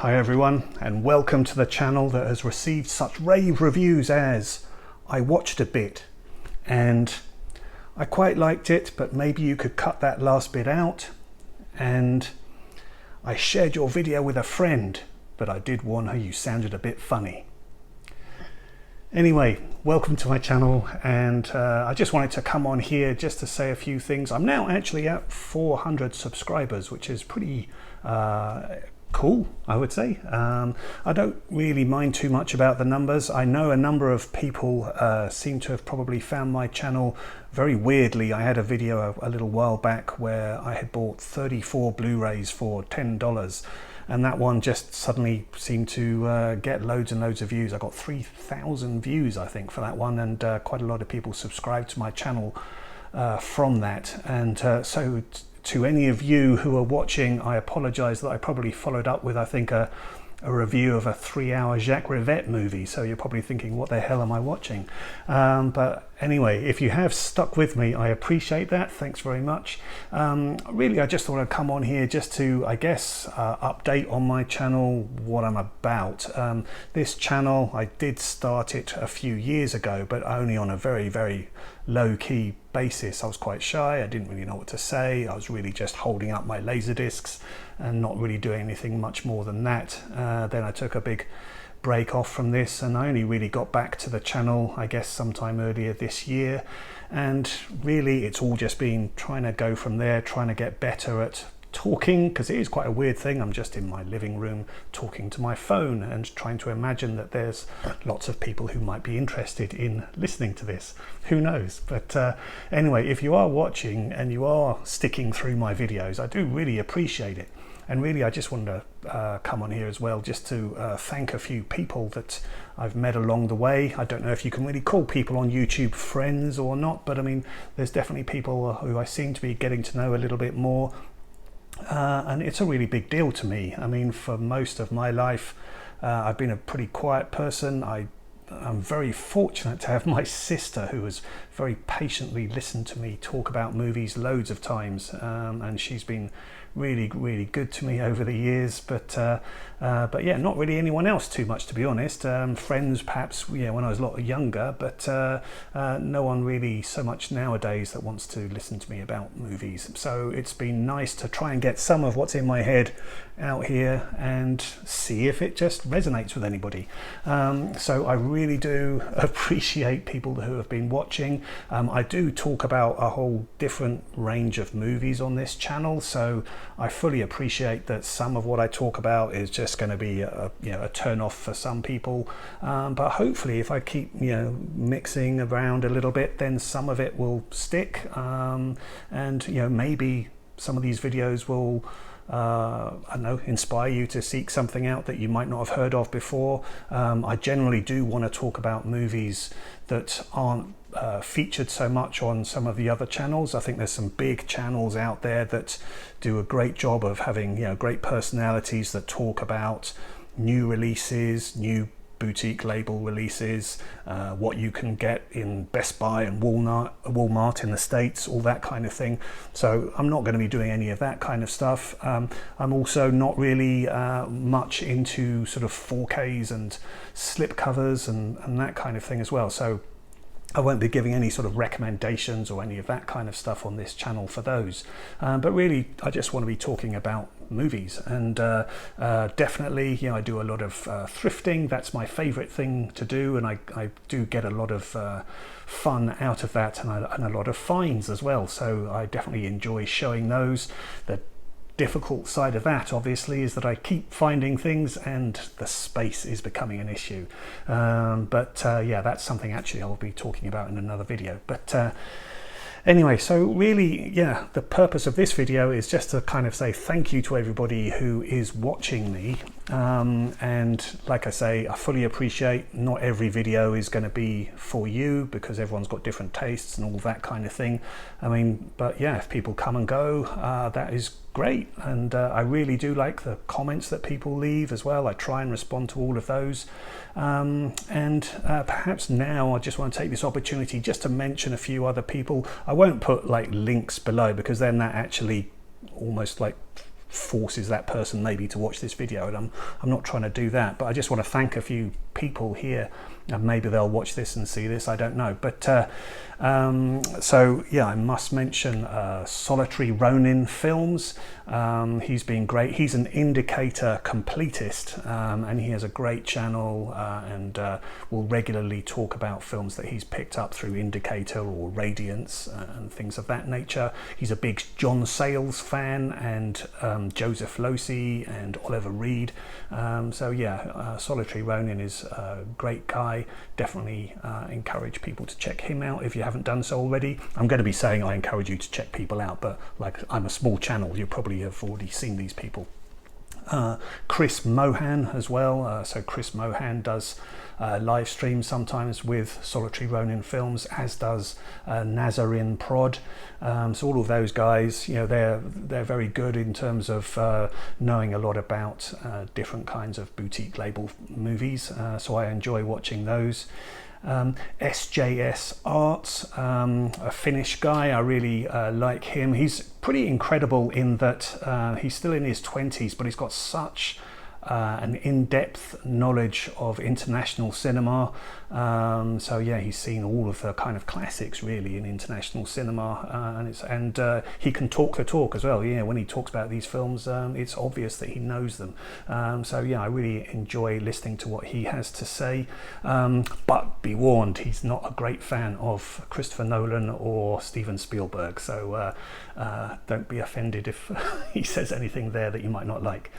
Hi everyone, and welcome to the channel that has received such rave reviews as I watched a bit and I quite liked it, but maybe you could cut that last bit out, and I shared your video with a friend, but I did warn her you sounded a bit funny. Anyway, welcome to my channel, and I just wanted to come on here just to say a few things. I'm now actually at 400 subscribers, which is pretty cool, I would say. I don't really mind too much about the numbers. I know a number of people seem to have probably found my channel very weirdly. I had a video a little while back where I had bought 34 Blu-rays for $10, and that one just suddenly seemed to get loads and loads of views. I got 3,000 views, I think, for that one, and quite a lot of people subscribed to my channel from that. And so to any of you who are watching, I apologize that I probably followed up with, I think, a review of a 3-hour Jacques Rivette movie, so you're probably thinking, what the hell am I watching? But anyway, if you have stuck with me, I appreciate that. Thanks very much. Really, I just thought I'd come on here just to, I guess, update on my channel, what I'm about. This channel, I did start it a few years ago, but only on a very, very low-key basis. I was quite shy. I didn't really know what to say. I was really just holding up my laser discs and not really doing anything much more than that. Then I took a big break off from this, and I only really got back to the channel, I guess, sometime earlier this year. And really, it's all just been trying to go from there, trying to get better at talking, because it is quite a weird thing. I'm just in my living room talking to my phone and trying to imagine that there's lots of people who might be interested in listening to this. Who knows? But anyway, if you are watching and you are sticking through my videos, I do really appreciate it. And really, I just wanted to come on here as well just to thank a few people that I've met along the way. I don't know if you can really call people on YouTube friends or not, but I mean, there's definitely people who I seem to be getting to know a little bit more. And it's a really big deal to me. I mean, for most of my life, I've been a pretty quiet person. I'm very fortunate to have my sister, who has very patiently listened to me talk about movies loads of times, and she's been really, really good to me over the years. But yeah, not really anyone else too much, to be honest. Friends, perhaps, yeah, when I was a lot younger, but no one really so much nowadays that wants to listen to me about movies. So it's been nice to try and get some of what's in my head out here and see if it just resonates with anybody. So I really do appreciate people who have been watching. I do talk about a whole different range of movies on this channel, so I fully appreciate that some of what I talk about is just going to be a turn off for some people, but hopefully if I keep mixing around a little bit, then some of it will stick, and maybe some of these videos will I don't know, inspire you to seek something out that you might not have heard of before. I generally do want to talk about movies that aren't featured so much on some of the other channels. I think there's some big channels out there that do a great job of having great personalities that talk about new releases, new boutique label releases, what you can get in Best Buy and Walmart in the States, all that kind of thing. So I'm not going to be doing any of that kind of stuff. I'm also not really much into sort of 4Ks and slip covers and that kind of thing as well. So I won't be giving any sort of recommendations or any of that kind of stuff on this channel for those. But really, I just want to be talking about movies, and definitely, I do a lot of thrifting. That's my favorite thing to do, and I do get a lot of fun out of that, and a lot of finds as well. So I definitely enjoy showing those. The difficult side of that, obviously, is that I keep finding things and the space is becoming an issue. But yeah, that's something actually I'll be talking about in another video. But anyway, so really, yeah, the purpose of this video is just to kind of say thank you to everybody who is watching me. And like I say, I fully appreciate not every video is going to be for you, because everyone's got different tastes and all that kind of thing. I mean, but yeah, if people come and go, that is great. And I really do like the comments that people leave as well. I try and respond to all of those. And perhaps now I just want to take this opportunity just to mention a few other people. I won't put like links below, because then that actually almost like forces that person maybe to watch this video, and I'm not trying to do that, but I just want to thank a few people here, and maybe they'll watch this and see this, I don't know. But so yeah, I must mention Solitary Ronin Films. He's been great. He's an indicator completist, and he has a great channel, and will regularly talk about films that he's picked up through Indicator or Radiance and things of that nature. He's a big John Sayles fan, and Joseph Losey and Oliver Reed. So yeah, Solitary Ronin is a great guy. Definitely encourage people to check him out if you haven't done so already. I'm going to be saying I encourage you to check people out, but like, I'm a small channel, you probably have already seen these people. Chris Mohan as well. So Chris Mohan does live streams sometimes with Solitary Ronin Films, as does Nazarin Prod. So all of those guys, you know, they're very good in terms of knowing a lot about different kinds of boutique label movies. So I enjoy watching those. sjsarts, a Finnish guy, I really like him. He's pretty incredible in that he's still in his 20s, but he's got such an in-depth knowledge of international cinema. So yeah, he's seen all of the kind of classics really in international cinema, and he can talk the talk as well. Yeah, when he talks about these films, it's obvious that he knows them. So yeah, I really enjoy listening to what he has to say. But be warned, he's not a great fan of Christopher Nolan or Steven Spielberg. So don't be offended if he says anything there that you might not like.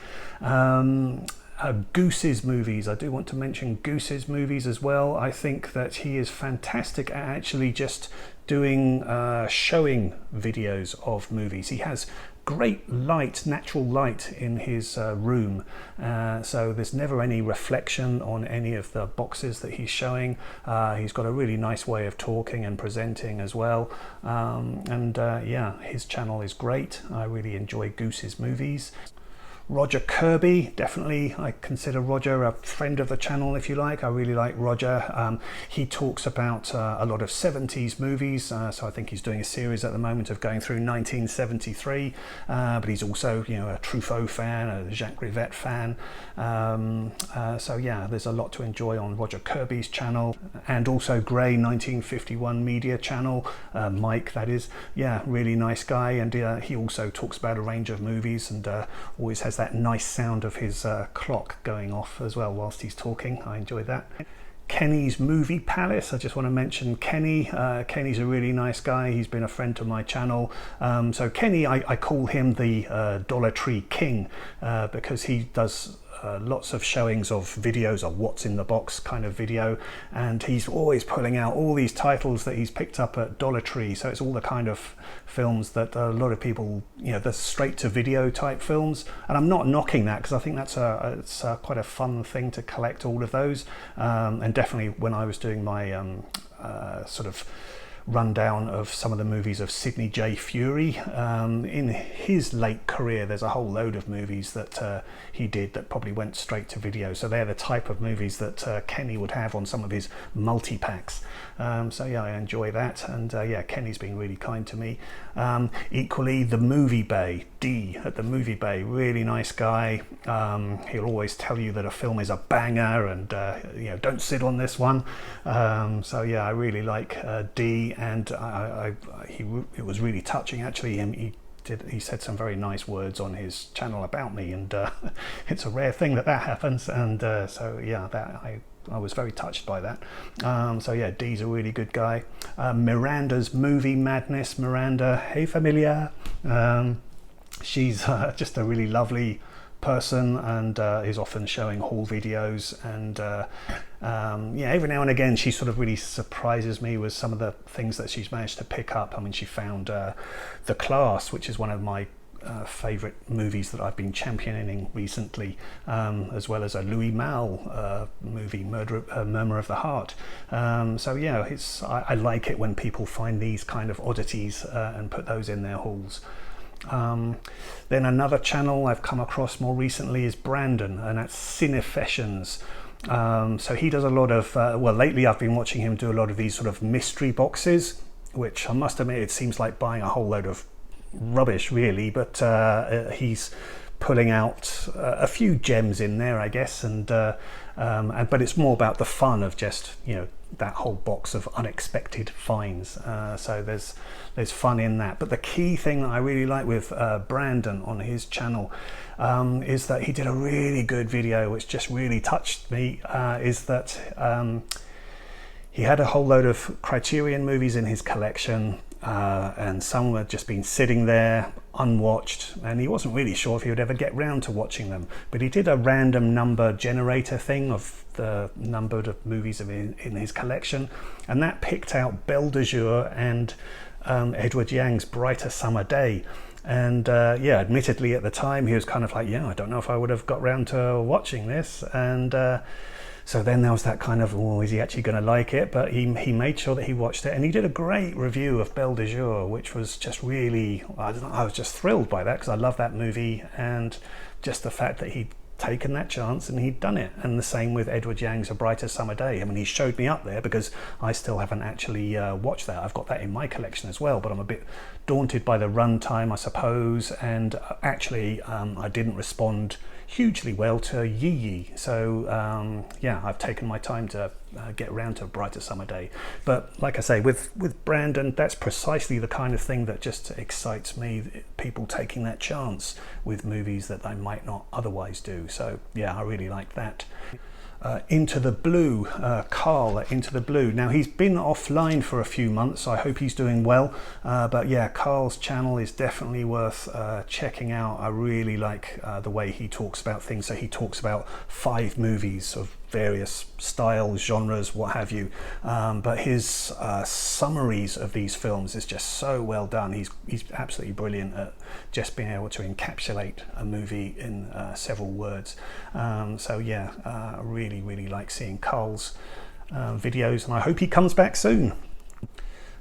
Gooses Movies, I do want to mention Gooses Movies as well. I think that he is fantastic at actually just doing showing videos of movies. He has great light, natural light in his room, so there's never any reflection on any of the boxes that he's showing. He's got a really nice way of talking and presenting as well, and yeah, his channel is great. I really enjoy Gooses Movies. Roger Kirby, definitely, I consider Roger a friend of the channel, if you like. I really like Roger. He talks about a lot of 70s movies, so I think he's doing a series at the moment of going through 1973, but he's also, you know, a Truffaut fan, a Jacques Rivette fan. So yeah, there's a lot to enjoy on Roger Kirby's channel, and also Grey 1951 Media channel, Mike, that is. Yeah, really nice guy, and he also talks about a range of movies, and always has that nice sound of his clock going off as well whilst he's talking. I enjoy that. Kenny's Movie Palace, I just want to mention Kenny. Kenny's a really nice guy. He's been a friend to my channel. So Kenny, I call him the Dollar Tree King, because he does lots of showings of videos of what's in the box kind of video, and he's always pulling out all these titles that he's picked up at Dollar Tree. So it's all the kind of films that a lot of people, you know, the straight to video type films, and I'm not knocking that, because I think that's it's quite a fun thing to collect all of those, and definitely when I was doing my sort of rundown of some of the movies of Sidney J. Furie. In his late career, there's a whole load of movies that he did that probably went straight to video. So they're the type of movies that Kenny would have on some of his multi-packs. So yeah, I enjoy that. And yeah, Kenny's been really kind to me. Equally, The Movie Bay, D at The Movie Bay, really nice guy. He'll always tell you that a film is a banger, and you know, don't sit on this one. So yeah, I really like D. And it was really touching actually. He said some very nice words on his channel about me, and it's a rare thing that happens, and so yeah, I was very touched by that. So yeah, Dee's a really good guy. Miranda's Movie Madness, Miranda, hey familia. She's just a really lovely person, and is often showing haul videos, and yeah, every now and again she sort of really surprises me with some of the things that she's managed to pick up. I mean, she found The Class, which is one of my favourite movies that I've been championing recently, as well as a Louis Malle movie, Murmur of the Heart. So yeah, I like it when people find these kind of oddities and put those in their hauls. Then another channel I've come across more recently is Brandon, and that's CineFashions. So he does a lot of, well, lately I've been watching him do a lot of these sort of mystery boxes, which I must admit, it seems like buying a whole load of rubbish really, but he's pulling out a few gems in there, I guess, but it's more about the fun of just, you know, that whole box of unexpected finds. So there's fun in that. But the key thing that I really like with Brandon on his channel is that he did a really good video which just really touched me, is that he had a whole load of Criterion movies in his collection, and some had just been sitting there unwatched, and he wasn't really sure if he would ever get round to watching them. But he did a random number generator thing of the number of movies in his collection, and that picked out Belle de Jour and Edward Yang's Brighter Summer Day. And yeah, admittedly at the time he was kind of like, yeah, I don't know if I would have got round to watching this. And so then there was that kind of, oh, is he actually going to like it? But he made sure that he watched it, and he did a great review of Belle de Jour, which was just really, I was just thrilled by that, because I love that movie, and just the fact that he'd taken that chance and he'd done it. And the same with Edward Yang's A Brighter Summer Day. I mean, he showed me up there because I still haven't actually watched that. I've got that in my collection as well, but I'm a bit daunted by the runtime, I suppose, and actually I didn't respond hugely well to Yi Yi. So yeah, I've taken my time to get around to A Brighter Summer Day. But like I say, with Brandon, that's precisely the kind of thing that just excites me, people taking that chance with movies that they might not otherwise do. So yeah, I really like that. Into the Blue, Carl at Into the Blue. Now he's been offline for a few months, so I hope he's doing well, but yeah, Carl's channel is definitely worth checking out. I really like the way he talks about things. So he talks about 5 movies of various styles, genres, what have you, but his summaries of these films is just so well done. He's absolutely brilliant at just being able to encapsulate a movie in several words. So yeah, I really like seeing Carl's videos, and I hope he comes back soon.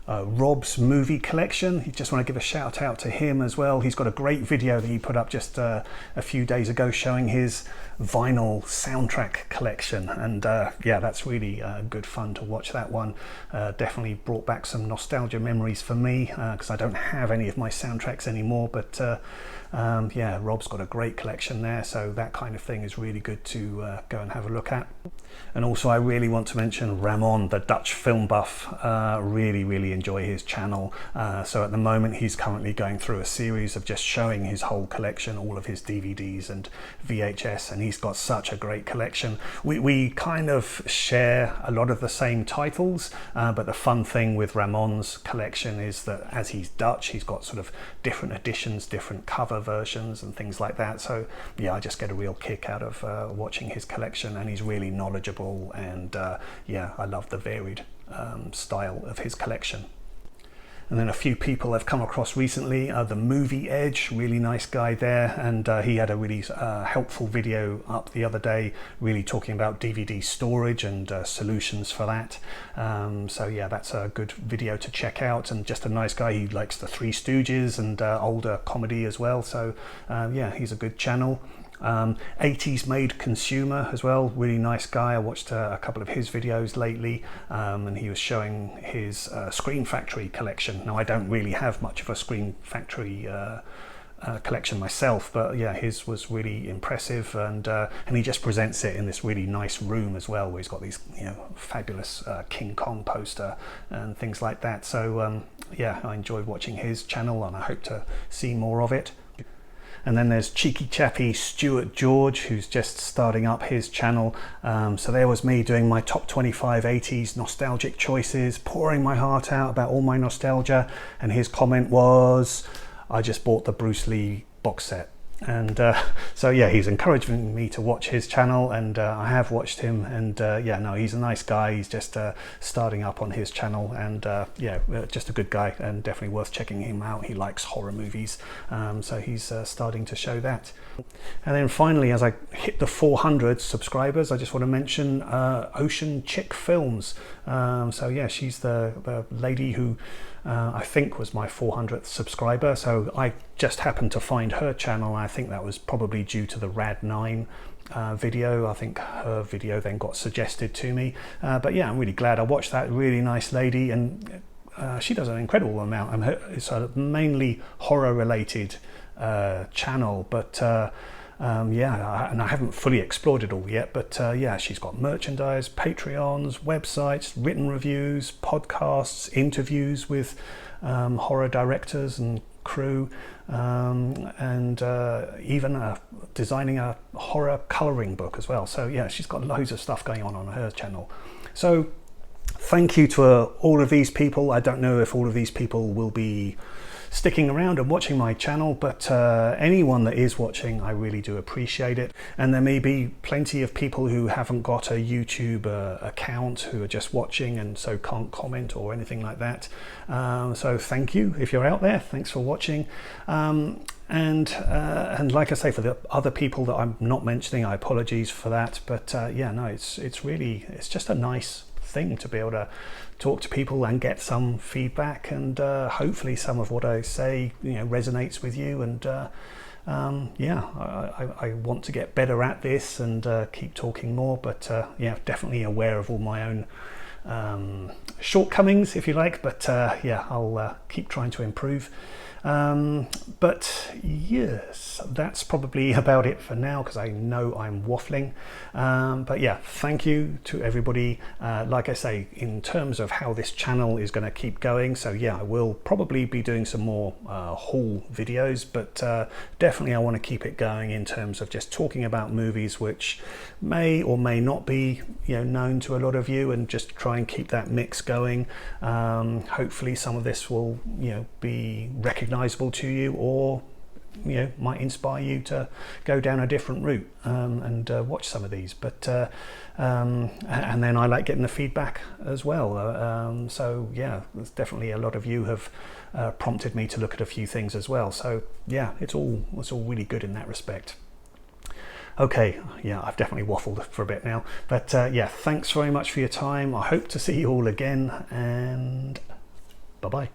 Rob's movie collection, you just want to give a shout out to him as well. He's got a great video that he put up just a few days ago showing his vinyl soundtrack collection, and yeah, that's really good fun to watch that one. Definitely brought back some nostalgia memories for me, because I don't have any of my soundtracks anymore, but yeah, Rob's got a great collection there, so that kind of thing is really good to go and have a look at. And also I really want to mention Ramon, the Dutch film buff. Really enjoy his channel. So at the moment he's currently going through a series of just showing his whole collection, all of his DVDs and VHS, and he's got such a great collection. We kind of share a lot of the same titles, but the fun thing with Ramon's collection is that as he's Dutch, he's got sort of different editions, different cover versions and things like that. So yeah, I just get a real kick out of watching his collection, and he's really knowledgeable, and yeah, I love the varied style of his collection. And then a few people I've come across recently, the Movie Edge, really nice guy there, and he had a really helpful video up the other day, really talking about DVD storage and solutions for that. So yeah, that's a good video to check out, and just a nice guy. He likes the Three Stooges and older comedy as well, so yeah, he's a good channel. 80s Made Consumer as well, really nice guy. I watched a couple of his videos lately, and he was showing his Screen Factory collection. Now I don't really have much of a Screen Factory collection myself, but yeah, his was really impressive, and he just presents it in this really nice room as well, where he's got these, you know, fabulous King Kong poster and things like that. So yeah, I enjoyed watching his channel, and I hope to see more of it. And then there's cheeky chappy Stuart George, who's just starting up his channel. So there was me doing my top 25 80s nostalgic choices, pouring my heart out about all my nostalgia, and his comment was, I just bought the Bruce Lee box set. And so yeah, he's encouraging me to watch his channel, and I have watched him, and yeah, no, he's a nice guy. He's just starting up on his channel, and yeah, just a good guy, and definitely worth checking him out. He likes horror movies, so he's starting to show that. And then finally, as I hit the 400 subscribers, I just want to mention Ocean Chick Films. So yeah, she's the lady who I think was my 400th subscriber. So I just happened to find her channel. I think that was probably due to the Rad 9 video. I think her video then got suggested to me. But yeah, I'm really glad I watched that. Really nice lady, and she does an incredible amount. It's mainly horror related channel, but yeah, and I haven't fully explored it all yet, but yeah, she's got merchandise, Patreons, websites, written reviews, podcasts, interviews with horror directors and crew, and even designing a horror colouring book as well. So yeah, she's got loads of stuff going on her channel. So thank you to all of these people. I don't know if all of these people will be sticking around and watching my channel, but anyone that is watching, I really do appreciate it. And there may be plenty of people who haven't got a YouTube account who are just watching and so can't comment or anything like that. So thank you if you're out there. Thanks for watching. And like I say, for the other people that I'm not mentioning, I apologies for that. But yeah, no, it's just a nice thing to be able to talk to people and get some feedback, and hopefully some of what I say, you know, resonates with you. And yeah, I want to get better at this and keep talking more, but yeah, definitely aware of all my own shortcomings, if you like, but yeah, I'll keep trying to improve. But yes, that's probably about it for now, because I know I'm waffling. But yeah, thank you to everybody. Like I say, in terms of how this channel is going to keep going, so yeah, I will probably be doing some more haul videos, but definitely I want to keep it going in terms of just talking about movies which may or may not be, you know, known to a lot of you, and just try and keep that mix going. Hopefully some of this will, you know, be recognizable to you, or you know, might inspire you to go down a different route and watch some of these. But and then I like getting the feedback as well. So yeah, there's definitely a lot of you have prompted me to look at a few things as well. So yeah, it's all really good in that respect. Okay, yeah, I've definitely waffled for a bit now, but yeah, thanks very much for your time. I hope to see you all again, and bye bye.